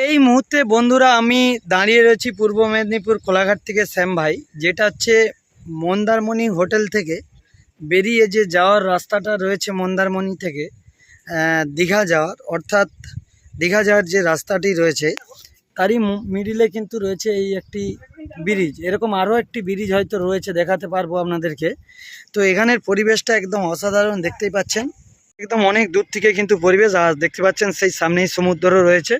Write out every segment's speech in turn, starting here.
এই মুহূর্তে বন্ধুরা আমি দাঁড়িয়ে রয়েছি পূর্ব মেদিনীপুর কোলাঘাট থেকে শ্যাম ভাই, যেটা হচ্ছে মন্দারমণি হোটেল থেকে বেরিয়ে যে যাওয়ার রাস্তাটা রয়েছে মন্দারমণি থেকে দীঘা যাওয়ার, অর্থাৎ দীঘা যাওয়ার যে রাস্তাটি রয়েছে তারই মিডিলে কিন্তু রয়েছে এই একটি ব্রিজ। এরকম আরও একটি ব্রিজ হয়তো রয়েছে, দেখাতে পারবো আপনাদেরকে। তো এখানের পরিবেশটা একদম অসাধারণ, দেখতেই পাচ্ছেন একদম অনেক দূর থেকে কিন্তু পরিবেশ। আর দেখতে পাচ্ছেন সেই সামনেই সমুদ্রও রয়েছে,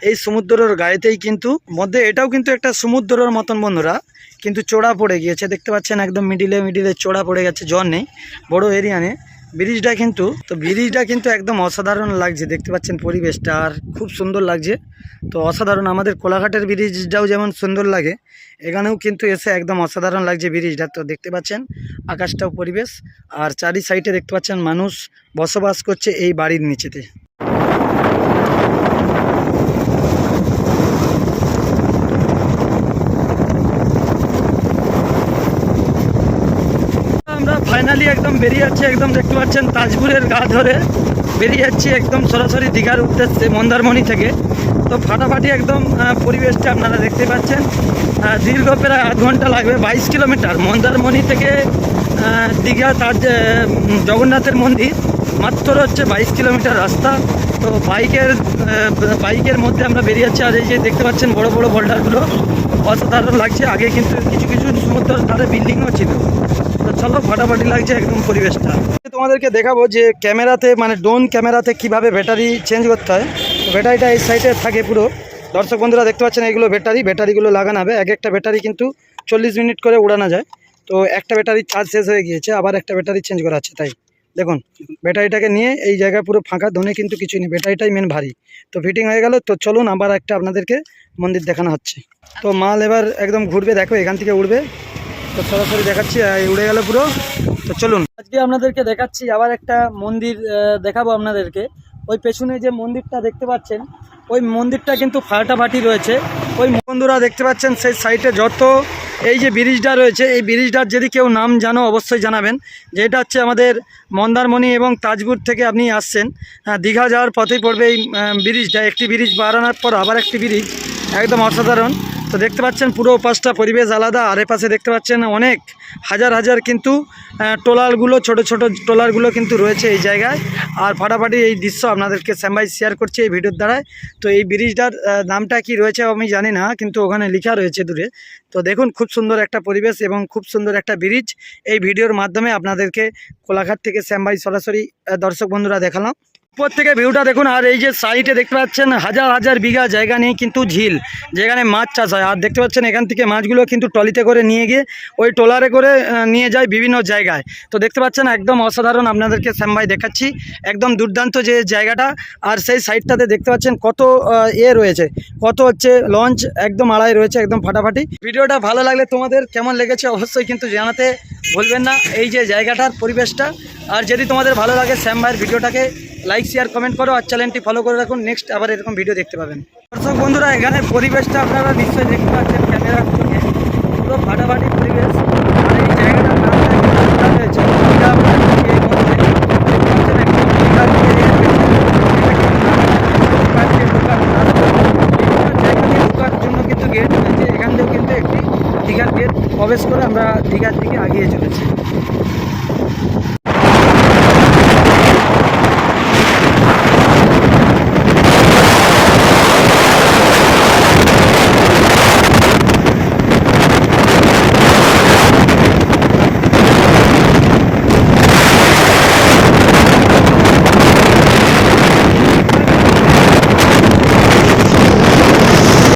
এই সমুদ্রের গায়েতেই কিন্তু মধ্যে এটাও কিন্তু একটা সমুদ্রের মতন বন্ধুরা, কিন্তু চড়া পড়ে গিয়েছে। দেখতে পাচ্ছেন একদম মিডিলে চড়া পড়ে গেছে, জল নেই, বড় এরিয়া নেই ব্রিজটা কিন্তু। তো ব্রিজটা কিন্তু একদম অসাধারণ লাগছে, দেখতে পাচ্ছেন পরিবেশটা আর খুব সুন্দর লাগছে। তো অসাধারণ, আমাদের কোলাঘাটের ব্রিজটাও যেমন সুন্দর লাগে, এখানেও কিন্তু এসে একদম অসাধারণ লাগছে ব্রিজটা। তো দেখতে পাচ্ছেন আকাশটাও পরিবেশ, আর চারি সাইডে দেখতে পাচ্ছেন মানুষ বসবাস করছে এই বাড়ির নিচেতে। আমরা ফাইনালি একদম বেরিয়ে যাচ্ছি, একদম দেখতে পাচ্ছেন তাজপুরের গা ধরে বেরিয়ে যাচ্ছি একদম সরাসরি দীঘার উদ্দেশ্যে মন্দারমণি থেকে। তো ফাটাফাটি একদম পরিবেশটা আপনারা দেখতে পাচ্ছেন। দীর্ঘ প্রায় 8 ঘন্টা লাগবে, 22 কিলোমিটার মন্দারমণি থেকে দীঘা তার জগন্নাথের মন্দির মাত্র হচ্ছে 22 কিলোমিটার রাস্তা। তো বাইকের মধ্যে আমরা বেরিয়ে যাচ্ছি। আর এই যে দেখতে পাচ্ছেন বড় বড় বোল্ডারগুলো অসাধারণ লাগছে। আগে কিন্তু কিছু কিছু সমুদ্রের ধারে বিল্ডিংও ছিল। তো চলো, ফাটাফাটি লাগছে একদম পরিবেশটা। তোমাদেরকে দেখাবো যে ক্যামেরাতে, মানে ড্রোন ক্যামেরাতে কিভাবে ব্যাটারি চেঞ্জ করতে হয়। তো ব্যাটারিটা এই সাইডে থাকে পুরো। দর্শক বন্ধুরা দেখতে পাচ্ছেন এগুলো ব্যাটারিগুলো লাগানো হবে। এক একটা ব্যাটারি কিন্তু 40 মিনিট করে উড়ানো যায়। তো একটা ব্যাটারি চার্জ শেষ হয়ে গিয়েছে, আবার একটা ব্যাটারি চেঞ্জ করা আছে। তাই দেখুন ব্যাটারিটাকে নিয়ে এই জায়গা পুরো ফাঁকা, ধনে কিন্তু কিছুই নেই, ব্যাটারিটাই মেন ভারী। তো ফিটিং হয়ে গেল। তো চলুন আবার একটা আপনাদেরকে মন্দির দেখানো হচ্ছে। তো মাল এবার একদম ঘুরবে, দেখো এখান থেকে উড়বে। তো সরাসরি দেখাচ্ছি, উড়ে গেল পুরো। তো চলুন আজকে আপনাদেরকে দেখাচ্ছি আবার একটা মন্দির দেখাবো আপনাদেরকে। ওই পেছনে যে মন্দিরটা দেখতে পাচ্ছেন, ওই মন্দিরটা কিন্তু ফাটাফাটি রয়েছে। ওই বন্ধুরা দেখতে পাচ্ছেন সেই সাইডে যত এই যে ব্রিজটা রয়েছে, এই ব্রিজটার যদি কেউ নাম জানো অবশ্যই জানাবেন। যেটা হচ্ছে আমাদের মন্দারমণি এবং তাজপুর থেকে আপনি আসছেন দীঘা যাওয়ার পথেই পড়বে এই ব্রিজটা। একটি ব্রিজ বাড়ানোর পর আবার একটি ব্রিজ, একদম অসাধারণ। তো দেখতে পাচ্ছেন পুরো পাশটা পরিবেশ আলাদা। আর এপাশে দেখতে পাচ্ছেন অনেক হাজার কিন্তু ট্রলারগুলো, ছোট ট্রলারগুলো কিন্তু রয়েছে এই জায়গায়। আর ফাটাফাটি এই দৃশ্য আপনাদেরকে শ্যাম ভাই শেয়ার করছে এই ভিডিওর দ্বারায়। তো এই ব্রিজটার নামটা কি রয়েছে আমি জানি না, কিন্তু ওখানে লেখা রয়েছে দূরে। তো দেখুন খুব সুন্দর একটা পরিবেশ এবং খুব সুন্দর একটা ব্রিজ। এই ভিডিওর মাধ্যমে আপনাদেরকে কোলাঘাট থেকে শ্যাম ভাই সরাসরি দর্শক বন্ধুরা দেখালাম। উপর থেকে ভিউটা দেখুন। আর এই যে সাইডে দেখতে পাচ্ছেন হাজার বিঘা জায়গা নিয়ে কিন্তু ঝিল, যেখানে মাছ চাষ হয়। আর দেখতে পাচ্ছেন এখান থেকে মাছগুলো কিন্তু ট্রলিতে করে নিয়ে গিয়ে ওই ট্রলারে করে নিয়ে যায় বিভিন্ন জায়গায়। তো দেখতে পাচ্ছেন একদম অসাধারণ, আপনাদেরকে শ্যাম ভাই দেখাচ্ছি একদম দুর্দান্ত যে জায়গাটা। আর সেই সাইডটাতে দেখতে পাচ্ছেন কত রয়েছে, কত হচ্ছে লঞ্চ একদম আড়াই রয়েছে, একদম ফাটাফাটি। ভিডিওটা ভালো লাগলে তোমাদের কেমন লেগেছে অবশ্যই কিন্তু জানাতে ভুলবেন না, এই যে জায়গাটার পরিবেশটা। আর যদি তোমাদের ভালো লাগে শ্যাম ভাইয়ের ভিডিওটাকে লাইক শেয়ার কমেন্ট করো, আর চ্যানেলটি ফলো করে রাখুন। নেক্সট আবার এরকম ভিডিও দেখতে পাবেন। দর্শক বন্ধুরা এখানে পরিবেশটা আপনারা নিশ্চয়ই দেখতে পাচ্ছেন ক্যামেরার চোখে, পুরো ফাটাফাটি পরিবেশ। আর এই জায়গাটার নাম রয়েছে ঢোকার জন্য কিন্তু গেট রয়েছে। এখান থেকেও কিন্তু একটি দীঘার গেট প্রবেশ করে আমরা দীঘার দিকে এগিয়ে চলেছি।